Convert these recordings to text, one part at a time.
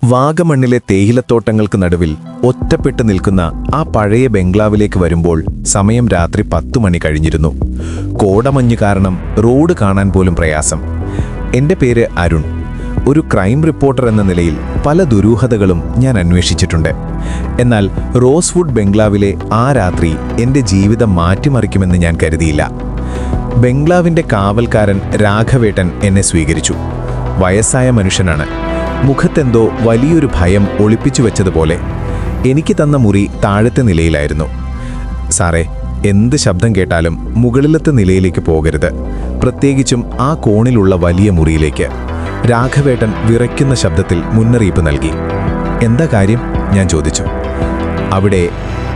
വാഗമണ്ണിലെ തേയിലത്തോട്ടങ്ങൾക്ക് നടുവിൽ ഒറ്റപ്പെട്ടു നിൽക്കുന്ന ആ പഴയ ബംഗ്ലാവിലേക്ക് വരുമ്പോൾ സമയം രാത്രി 10 മണി കഴിഞ്ഞിരുന്നു. കോടമഞ്ഞ് കാരണം റോഡ് കാണാൻ പോലും പ്രയാസം. എൻ്റെ പേര് അരുൺ. ഒരു ക്രൈം റിപ്പോർട്ടർ എന്ന നിലയിൽ പല ദുരൂഹതകളും ഞാൻ അന്വേഷിച്ചിട്ടുണ്ട്. എന്നാൽ റോസ്വുഡ് ബംഗ്ലാവിലെ ആ രാത്രി എൻ്റെ ജീവിതം മാറ്റിമറിക്കുമെന്ന് ഞാൻ കരുതിയില്ല. ബംഗ്ലാവിൻ്റെ കാവൽക്കാരൻ രാഘവേട്ടൻ എന്നെ സ്വീകരിച്ചു. വയസ്സായ മനുഷ്യനാണ്. മുഖത്തെന്തോ വലിയൊരു ഭയം ഒളിപ്പിച്ചു വെച്ചതുപോലെ. എനിക്ക് തന്ന മുറി താഴത്തെ നിലയിലായിരുന്നു. സാറേ, എന്ത് ശബ്ദം കേട്ടാലും മുകളിലത്തെ നിലയിലേക്ക് പോകരുത്, പ്രത്യേകിച്ചും ആ കോണിലുള്ള വലിയ മുറിയിലേക്ക്. രാഘവേട്ടൻ വിറയ്ക്കുന്ന ശബ്ദത്തിൽ മുന്നറിയിപ്പ് നൽകി. എന്താ കാര്യം? ഞാൻ ചോദിച്ചു. അവിടെ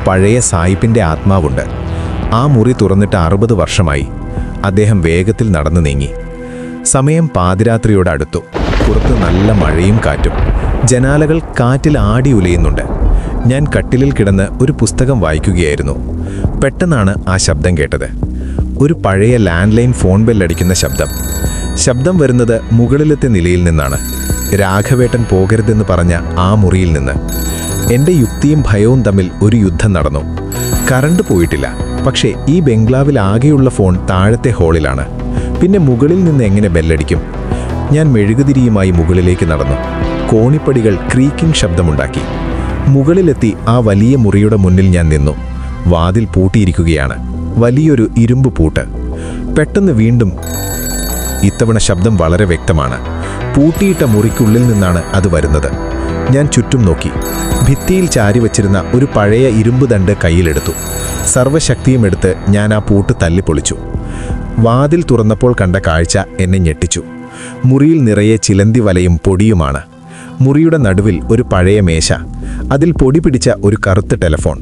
പഴയ സായിപ്പിൻ്റെ ആത്മാവുണ്ട്. ആ മുറി തുറന്നിട്ട് 60 വർഷമായി. അദ്ദേഹം വേഗത്തിൽ നടന്നു നീങ്ങി. സമയം പാതിരാത്രിയോടടുത്തു. പുറത്ത് നല്ല മഴയും കാറ്റും. ജനാലകൾ കാറ്റിൽ ആടി ഉലയുന്നുണ്ട്. ഞാൻ കട്ടിലിൽ കിടന്ന് ഒരു പുസ്തകം വായിക്കുകയായിരുന്നു. പെട്ടെന്നാണ് ആ ശബ്ദം കേട്ടത്. ഒരു പഴയ ലാൻഡ് ലൈൻ ഫോൺ ബെല്ലടിക്കുന്ന ശബ്ദം വരുന്നത് മുകളിലത്തെ നിലയിൽ നിന്നാണ്. രാഘവേട്ടൻ പോകരുതെന്ന് പറഞ്ഞ ആ മുറിയിൽ നിന്ന്. എൻ്റെ യുക്തിയും ഭയവും തമ്മിൽ ഒരു യുദ്ധം നടന്നു. കറണ്ട് പോയിട്ടില്ല, പക്ഷേ ഈ ബംഗ്ലാവിൽ ആകെയുള്ള ഫോൺ താഴത്തെ ഹോളിലാണ്. പിന്നെ മുകളിൽ നിന്ന് എങ്ങനെ ബെല്ലടിക്കും? ഞാൻ മെഴുകുതിരിയുമായി മുകളിലേക്ക് നടന്നു. കോണിപ്പടികൾ ക്രീക്കിംഗ് ശബ്ദമുണ്ടാക്കി. മുകളിലെത്തി ആ വലിയ മുറിയുടെ മുന്നിൽ ഞാൻ നിന്നു. വാതിൽ പൂട്ടിയിരിക്കുകയാണ്. വലിയൊരു ഇരുമ്പ് പൂട്ട്. പെട്ടെന്ന് വീണ്ടും. ഇത്തവണ ശബ്ദം വളരെ വ്യക്തമാണ്. പൂട്ടിയിട്ട മുറിക്കുള്ളിൽ നിന്നാണ് അത് വരുന്നത്. ഞാൻ ചുറ്റും നോക്കി. ഭിത്തിയിൽ ചാരിവച്ചിരുന്ന ഒരു പഴയ ഇരുമ്പ് ദണ്ട് കയ്യിലെടുത്തു. സർവ്വശക്തിയും എടുത്ത് ഞാൻ ആ പൂട്ട് തല്ലിപ്പൊളിച്ചു. വാതിൽ തുറന്നപ്പോൾ കണ്ട കാഴ്ച എന്നെ ഞെട്ടിച്ചു. മുറിയിൽ നിറയെ ചിലന്തി വലയും പൊടിയുമാണ്. മുറിയുടെ നടുവിൽ ഒരു പഴയ മേശ. അതിൽ പൊടി പിടിച്ച ഒരു കറുത്ത ടെലിഫോൺ.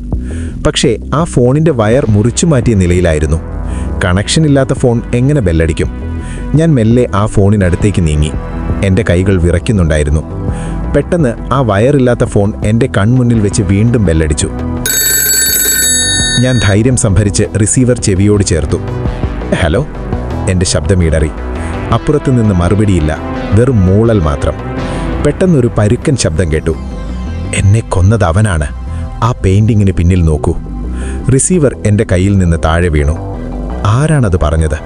പക്ഷേ ആ ഫോണിൻ്റെ വയർ മുറിച്ചു മാറ്റിയ നിലയിലായിരുന്നു. കണക്ഷനില്ലാത്ത ഫോൺ എങ്ങനെ ബെല്ലടിക്കും? ഞാൻ മെല്ലെ ആ ഫോണിനടുത്തേക്ക് നീങ്ങി. എൻ്റെ കൈകൾ വിറയ്ക്കുന്നുണ്ടായിരുന്നു. പെട്ടെന്ന് ആ വയറില്ലാത്ത ഫോൺ എൻ്റെ കൺമുന്നിൽ വെച്ച് വീണ്ടും ബെല്ലടിച്ചു. ഞാൻ ധൈര്യം സംഭരിച്ച് റിസീവർ ചെവിയോട് ചേർത്തു. ഹലോ. എൻ്റെ ശബ്ദമിടറി. അപ്പുറത്തു നിന്ന് മറുപടിയില്ല, വെറും മൂളൽ മാത്രം. പെട്ടെന്നൊരു പരുക്കൻ ശബ്ദം കേട്ടു. എന്നെ കൊന്നത് അവനാണ്. ആ പെയിൻറ്റിങ്ങിന് പിന്നിൽ നോക്കൂ. റിസീവർ എൻ്റെ കയ്യിൽ നിന്ന് താഴെ വീണു. ആരാണത് പറഞ്ഞത്?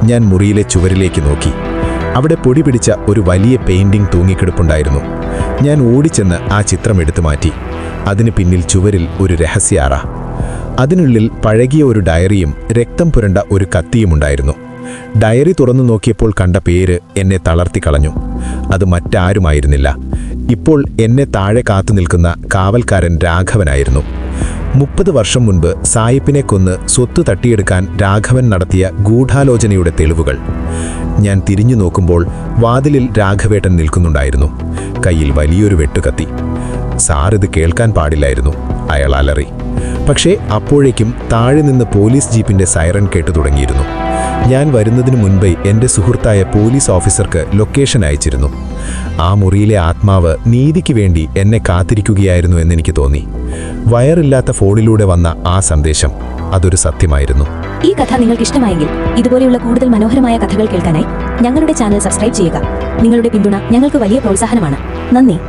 ഞാൻ മുറിയിലെ ചുവരിലേക്ക് നോക്കി. അവിടെ പൊടി പിടിച്ച ഒരു വലിയ പെയിൻറ്റിംഗ് തൂങ്ങിക്കിടപ്പുണ്ടായിരുന്നു. ഞാൻ ഓടിച്ചെന്ന് ആ ചിത്രം എടുത്തു മാറ്റി. അതിന് പിന്നിൽ ചുവരിൽ ഒരു രഹസ്യ അറ. അതിനുള്ളിൽ പഴകിയ ഒരു ഡയറിയും രക്തം പുരണ്ട ഒരു കത്തിയുമുണ്ടായിരുന്നു. ഡയറി തുറന്നു നോക്കിയപ്പോൾ കണ്ട പേര് എന്നെ തളർത്തിക്കളഞ്ഞു. അത് മറ്റാരുമായിരുന്നില്ല. ഇപ്പോൾ എന്നെ താഴെ കാത്തു നിൽക്കുന്ന കാവൽക്കാരൻ രാഘവനായിരുന്നു. 30 വർഷം മുൻപ് സായിപ്പിനെ കൊന്ന് സ്വത്ത് തട്ടിയെടുക്കാൻ രാഘവൻ നടത്തിയ ഗൂഢാലോചനയുടെ തെളിവുകൾ. ഞാൻ തിരിഞ്ഞു നോക്കുമ്പോൾ വാതിലിൽ രാഘവേട്ടൻ നിൽക്കുന്നുണ്ടായിരുന്നു. കയ്യിൽ വലിയൊരു വെട്ടുകത്തി. സാറിത് കേൾക്കാൻ പാടില്ലായിരുന്നു, അയാൾ അലറി. പക്ഷേ അപ്പോഴേക്കും താഴെ നിന്ന് പോലീസ് ജീപ്പിൻ്റെ സൈറൻ കേട്ടു തുടങ്ങിയിരുന്നു. ഞാൻ വരുന്നതിനു മുൻപേ എൻ്റെ സുഹൃത്തായ പോലീസ് ഓഫീസർക്ക് ലൊക്കേഷൻ അയച്ചിരുന്നു. ആ മുറിയിലെ ആത്മാവ് നീതിക്ക് വേണ്ടി എന്നെ കാത്തിരിക്കുകയായിരുന്നു എന്നെനിക്ക് തോന്നി. വയറില്ലാത്ത ഫോണിലൂടെ വന്ന ആ സന്ദേശം, അതൊരു സത്യമായിരുന്നു. ഈ കഥ നിങ്ങൾക്ക് ഇഷ്ടമായെങ്കിൽ ഇതുപോലെയുള്ള കൂടുതൽ മനോഹരമായ കഥകൾ കേൾക്കാനായി ഞങ്ങളുടെ ചാനൽ സബ്സ്ക്രൈബ് ചെയ്യുക. നിങ്ങളുടെ പിന്തുണ ഞങ്ങൾക്ക് വലിയ പ്രോത്സാഹനമാണ്. നന്ദി.